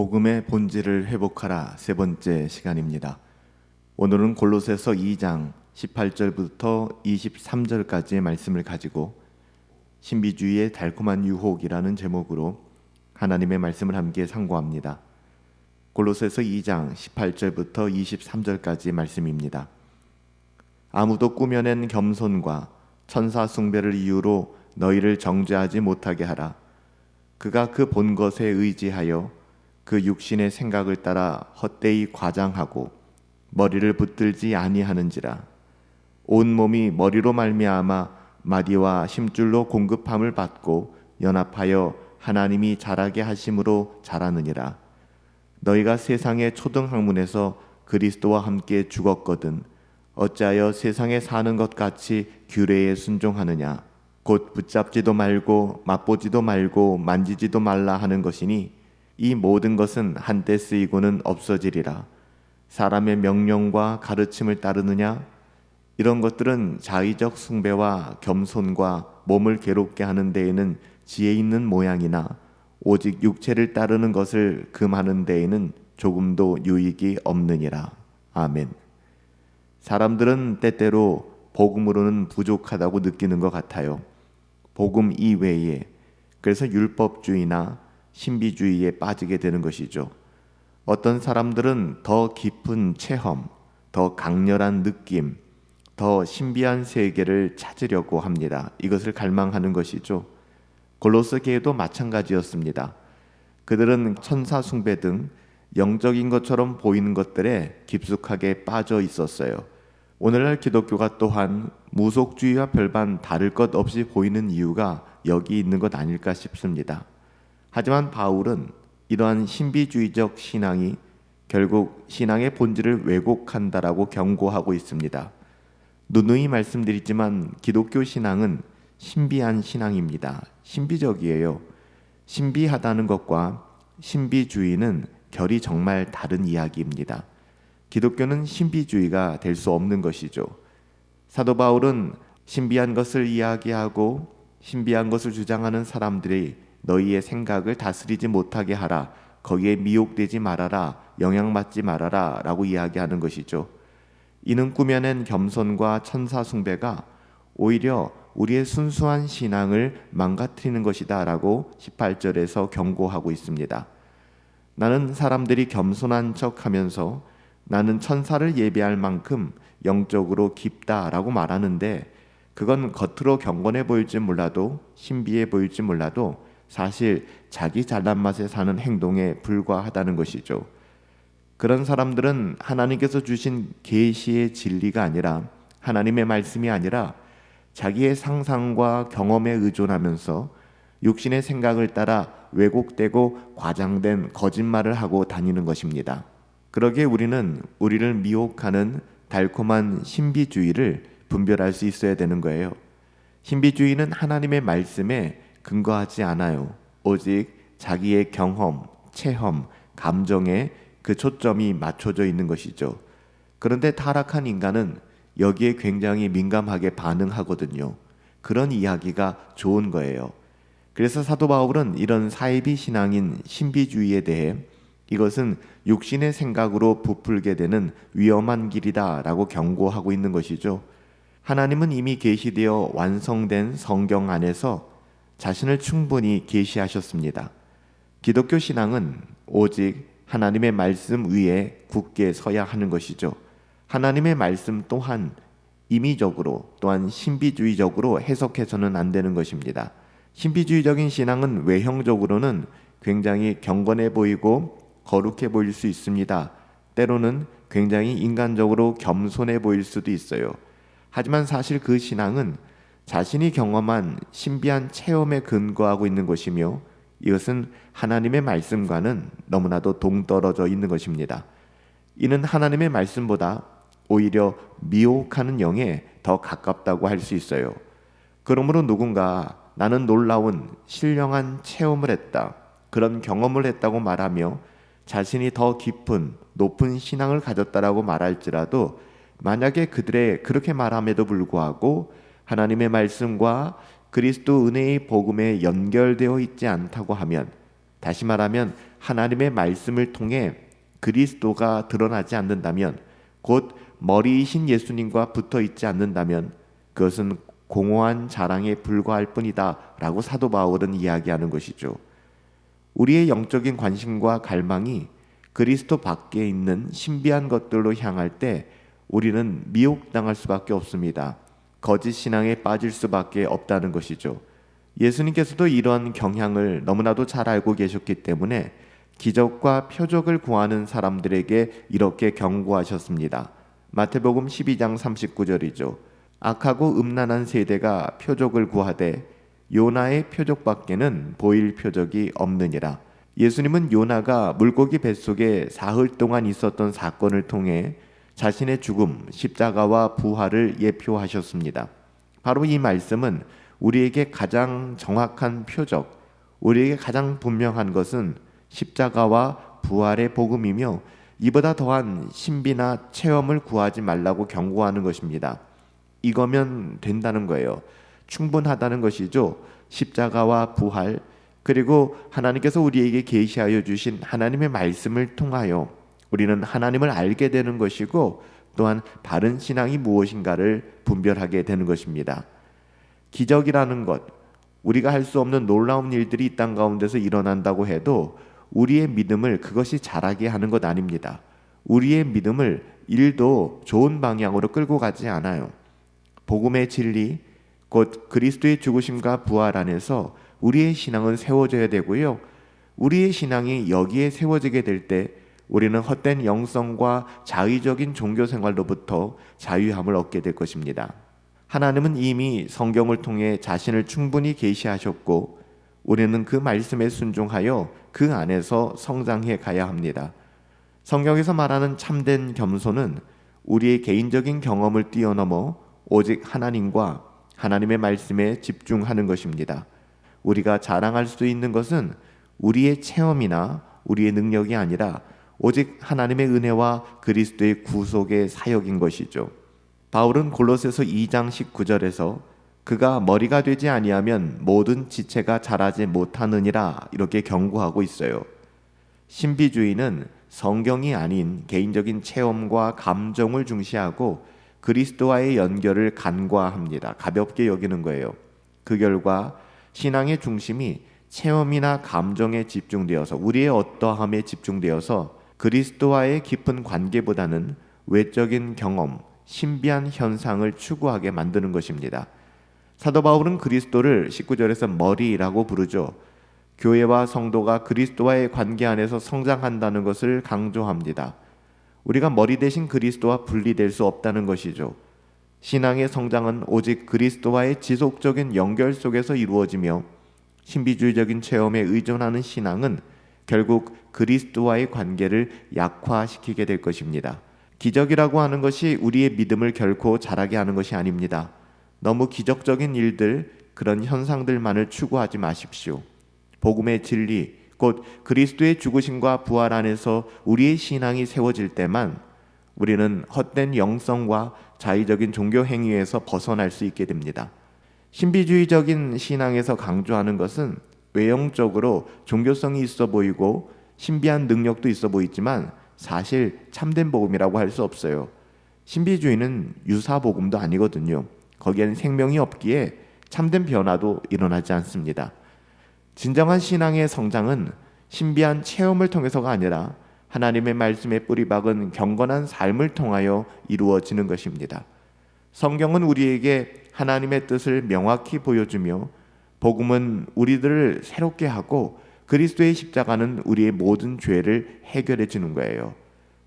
복음의 본질을 회복하라 세 번째 시간입니다. 오늘은 골로새서 2장 18절부터 23절까지의 말씀을 가지고 신비주의의 달콤한 유혹이라는 제목으로 하나님의 말씀을 함께 상고합니다. 골로새서 2장 18절부터 23절까지의 말씀입니다. 아무도 꾸며낸 겸손과 천사 숭배를 이유로 너희를 정죄하지 못하게 하라. 그가 그 본 것에 의지하여 그 육신의 생각을 따라 헛되이 과장하고 머리를 붙들지 아니하는지라. 온 몸이 머리로 말미암아 마디와 힘줄로 공급함을 받고 연합하여 하나님이 자라게 하심으로 자라느니라. 너희가 세상의 초등학문에서 그리스도와 함께 죽었거든 어찌하여 세상에 사는 것 같이 규례에 순종하느냐. 곧 붙잡지도 말고 맛보지도 말고 만지지도 말라 하는 것이니 이 모든 것은 한때 쓰이고는 없어지리라. 사람의 명령과 가르침을 따르느냐? 이런 것들은 자의적 숭배와 겸손과 몸을 괴롭게 하는 데에는 지혜 있는 모양이나 오직 육체를 따르는 것을 금하는 데에는 조금도 유익이 없느니라. 아멘. 사람들은 때때로 복음으로는 부족하다고 느끼는 것 같아요. 복음 이외에, 그래서 율법주의나 신비주의에 빠지게 되는 것이죠. 어떤 사람들은 더 깊은 체험, 더 강렬한 느낌, 더 신비한 세계를 찾으려고 합니다. 이것을 갈망하는 것이죠. 골로새 교회도 마찬가지였습니다. 그들은 천사 숭배 등 영적인 것처럼 보이는 것들에 깊숙하게 빠져 있었어요. 오늘날 기독교가 또한 무속주의와 별반 다를 것 없이 보이는 이유가 여기 있는 것 아닐까 싶습니다. 하지만 바울은 이러한 신비주의적 신앙이 결국 신앙의 본질을 왜곡한다라고 경고하고 있습니다. 누누이 말씀드리지만 기독교 신앙은 신비한 신앙입니다. 신비적이에요. 신비하다는 것과 신비주의는 결이 정말 다른 이야기입니다. 기독교는 신비주의가 될 수 없는 것이죠. 사도 바울은 신비한 것을 이야기하고 신비한 것을 주장하는 사람들이 너희의 생각을 다스리지 못하게 하라. 거기에 미혹되지 말아라. 영향받지 말아라. 라고 이야기하는 것이죠. 이는 꾸며낸 겸손과 천사 숭배가 오히려 우리의 순수한 신앙을 망가뜨리는 것이다 라고 18절에서 경고하고 있습니다. 나는 사람들이 겸손한 척하면서 나는 천사를 예배할 만큼 영적으로 깊다라고 말하는데 그건 겉으로 경건해 보일지 몰라도 신비해 보일지 몰라도 사실 자기 잘난 맛에 사는 행동에 불과하다는 것이죠. 그런 사람들은 하나님께서 주신 계시의 진리가 아니라 하나님의 말씀이 아니라 자기의 상상과 경험에 의존하면서 육신의 생각을 따라 왜곡되고 과장된 거짓말을 하고 다니는 것입니다. 그러기에 우리는 우리를 미혹하는 달콤한 신비주의를 분별할 수 있어야 되는 거예요. 신비주의는 하나님의 말씀에 근거하지 않아요. 오직 자기의 경험, 체험, 감정에 그 초점이 맞춰져 있는 것이죠. 그런데 타락한 인간은 여기에 굉장히 민감하게 반응하거든요. 그런 이야기가 좋은 거예요. 그래서 사도 바울은 이런 사이비 신앙인 신비주의에 대해 이것은 육신의 생각으로 부풀게 되는 위험한 길이다 라고 경고하고 있는 것이죠. 하나님은 이미 계시되어 완성된 성경 안에서 자신을 충분히 계시하셨습니다. 기독교 신앙은 오직 하나님의 말씀 위에 굳게 서야 하는 것이죠. 하나님의 말씀 또한 임의적으로 또한 신비주의적으로 해석해서는 안 되는 것입니다. 신비주의적인 신앙은 외형적으로는 굉장히 경건해 보이고 거룩해 보일 수 있습니다. 때로는 굉장히 인간적으로 겸손해 보일 수도 있어요. 하지만 사실 그 신앙은 자신이 경험한 신비한 체험에 근거하고 있는 것이며 이것은 하나님의 말씀과는 너무나도 동떨어져 있는 것입니다. 이는 하나님의 말씀보다 오히려 미혹하는 영에 더 가깝다고 할 수 있어요. 그러므로 누군가 나는 놀라운 신령한 체험을 했다, 그런 경험을 했다고 말하며 자신이 더 깊은 높은 신앙을 가졌다라고 말할지라도 만약에 그들의 그렇게 말함에도 불구하고 하나님의 말씀과 그리스도 은혜의 복음에 연결되어 있지 않다고 하면, 다시 말하면 하나님의 말씀을 통해 그리스도가 드러나지 않는다면, 곧 머리이신 예수님과 붙어 있지 않는다면 그것은 공허한 자랑에 불과할 뿐이다 라고 사도 바울은 이야기하는 것이죠. 우리의 영적인 관심과 갈망이 그리스도 밖에 있는 신비한 것들로 향할 때 우리는 미혹당할 수밖에 없습니다. 거짓 신앙에 빠질 수밖에 없다는 것이죠. 예수님께서도 이런 경향을 너무나도 잘 알고 계셨기 때문에 기적과 표적을 구하는 사람들에게 이렇게 경고하셨습니다. 마태복음 12장 39절이죠. 악하고 음란한 세대가 표적을 구하되 요나의 표적밖에는 보일 표적이 없느니라. 예수님은 요나가 물고기 뱃속에 사흘 동안 있었던 사건을 통해 자신의 죽음, 십자가와 부활을 예표하셨습니다. 바로 이 말씀은 우리에게 가장 정확한 표적, 우리에게 가장 분명한 것은 십자가와 부활의 복음이며, 이보다 더한 신비나 체험을 구하지 말라고 경고하는 것입니다. 이거면 된다는 거예요. 충분하다는 것이죠. 십자가와 부활, 그리고 하나님께서 우리에게 계시하여 주신 하나님의 말씀을 통하여 우리는 하나님을 알게 되는 것이고, 또한 바른 신앙이 무엇인가를 분별하게 되는 것입니다. 기적이라는 것, 우리가 할 수 없는 놀라운 일들이 이 땅 가운데서 일어난다고 해도 우리의 믿음을 그것이 자라게 하는 것 아닙니다. 우리의 믿음을 일도 좋은 방향으로 끌고 가지 않아요. 복음의 진리, 곧 그리스도의 죽으심과 부활 안에서 우리의 신앙은 세워져야 되고요. 우리의 신앙이 여기에 세워지게 될 때 우리는 헛된 영성과 자의적인 종교 생활로부터 자유함을 얻게 될 것입니다. 하나님은 이미 성경을 통해 자신을 충분히 계시하셨고, 우리는 그 말씀에 순종하여 그 안에서 성장해 가야 합니다. 성경에서 말하는 참된 겸손은 우리의 개인적인 경험을 뛰어넘어 오직 하나님과 하나님의 말씀에 집중하는 것입니다. 우리가 자랑할 수 있는 것은 우리의 체험이나 우리의 능력이 아니라 오직 하나님의 은혜와 그리스도의 구속의 사역인 것이죠. 바울은 골로새서 2장 19절에서 그가 머리가 되지 아니하면 모든 지체가 자라지 못하느니라 이렇게 경고하고 있어요. 신비주의는 성경이 아닌 개인적인 체험과 감정을 중시하고 그리스도와의 연결을 간과합니다. 가볍게 여기는 거예요. 그 결과 신앙의 중심이 체험이나 감정에 집중되어서, 우리의 어떠함에 집중되어서 그리스도와의 깊은 관계보다는 외적인 경험, 신비한 현상을 추구하게 만드는 것입니다. 사도 바울은 그리스도를 19절에서 머리라고 부르죠. 교회와 성도가 그리스도와의 관계 안에서 성장한다는 것을 강조합니다. 우리가 머리 대신 그리스도와 분리될 수 없다는 것이죠. 신앙의 성장은 오직 그리스도와의 지속적인 연결 속에서 이루어지며, 신비주의적인 체험에 의존하는 신앙은 결국 그리스도와의 관계를 약화시키게 될 것입니다. 기적이라고 하는 것이 우리의 믿음을 결코 자라게 하는 것이 아닙니다. 너무 기적적인 일들, 그런 현상들만을 추구하지 마십시오. 복음의 진리, 곧 그리스도의 죽으심과 부활 안에서 우리의 신앙이 세워질 때만 우리는 헛된 영성과 자의적인 종교 행위에서 벗어날 수 있게 됩니다. 신비주의적인 신앙에서 강조하는 것은 외형적으로 종교성이 있어 보이고 신비한 능력도 있어 보이지만 사실 참된 복음이라고 할 수 없어요. 신비주의는 유사 복음도 아니거든요. 거기에는 생명이 없기에 참된 변화도 일어나지 않습니다. 진정한 신앙의 성장은 신비한 체험을 통해서가 아니라 하나님의 말씀에 뿌리박은 경건한 삶을 통하여 이루어지는 것입니다. 성경은 우리에게 하나님의 뜻을 명확히 보여주며, 복음은 우리들을 새롭게 하고 그리스도의 십자가는 우리의 모든 죄를 해결해 주는 거예요.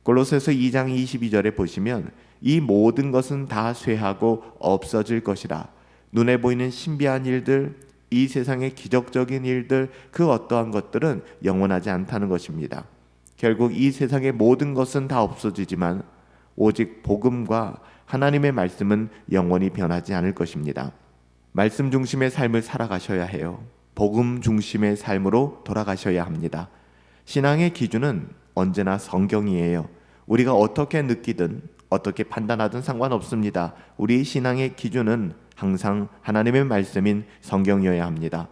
골로새서 2장 22절에 보시면 이 모든 것은 다 쇠하고 없어질 것이라. 눈에 보이는 신비한 일들, 이 세상의 기적적인 일들, 그 어떠한 것들은 영원하지 않다는 것입니다. 결국 이 세상의 모든 것은 다 없어지지만 오직 복음과 하나님의 말씀은 영원히 변하지 않을 것입니다. 말씀 중심의 삶을 살아가셔야 해요. 복음 중심의 삶으로 돌아가셔야 합니다. 신앙의 기준은 언제나 성경이에요. 우리가 어떻게 느끼든 어떻게 판단하든 상관없습니다. 우리 신앙의 기준은 항상 하나님의 말씀인 성경이어야 합니다.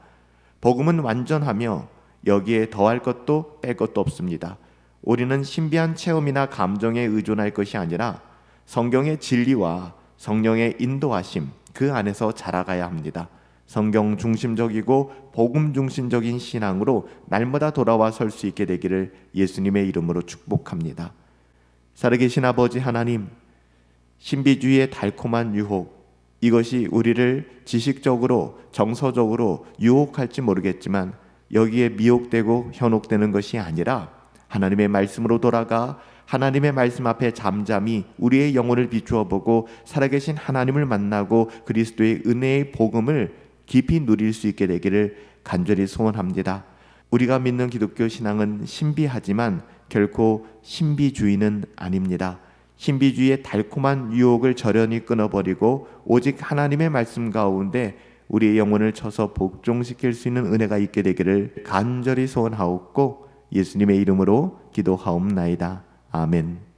복음은 완전하며 여기에 더할 것도 뺄 것도 없습니다. 우리는 신비한 체험이나 감정에 의존할 것이 아니라 성경의 진리와 성령의 인도하심 그 안에서 자라가야 합니다. 성경 중심적이고 복음 중심적인 신앙으로 날마다 돌아와 설 수 있게 되기를 예수님의 이름으로 축복합니다. 살아계신 아버지 하나님, 신비주의의 달콤한 유혹, 이것이 우리를 지식적으로 정서적으로 유혹할지 모르겠지만 여기에 미혹되고 현혹되는 것이 아니라 하나님의 말씀으로 돌아가 하나님의 말씀 앞에 잠잠히 우리의 영혼을 비추어 보고 살아계신 하나님을 만나고 그리스도의 은혜의 복음을 깊이 누릴 수 있게 되기를 간절히 소원합니다. 우리가 믿는 기독교 신앙은 신비하지만 결코 신비주의는 아닙니다. 신비주의의 달콤한 유혹을 저련히 끊어버리고 오직 하나님의 말씀 가운데 우리의 영혼을 쳐서 복종시킬 수 있는 은혜가 있게 되기를 간절히 소원하옵고 예수님의 이름으로 기도하옵나이다. 아멘.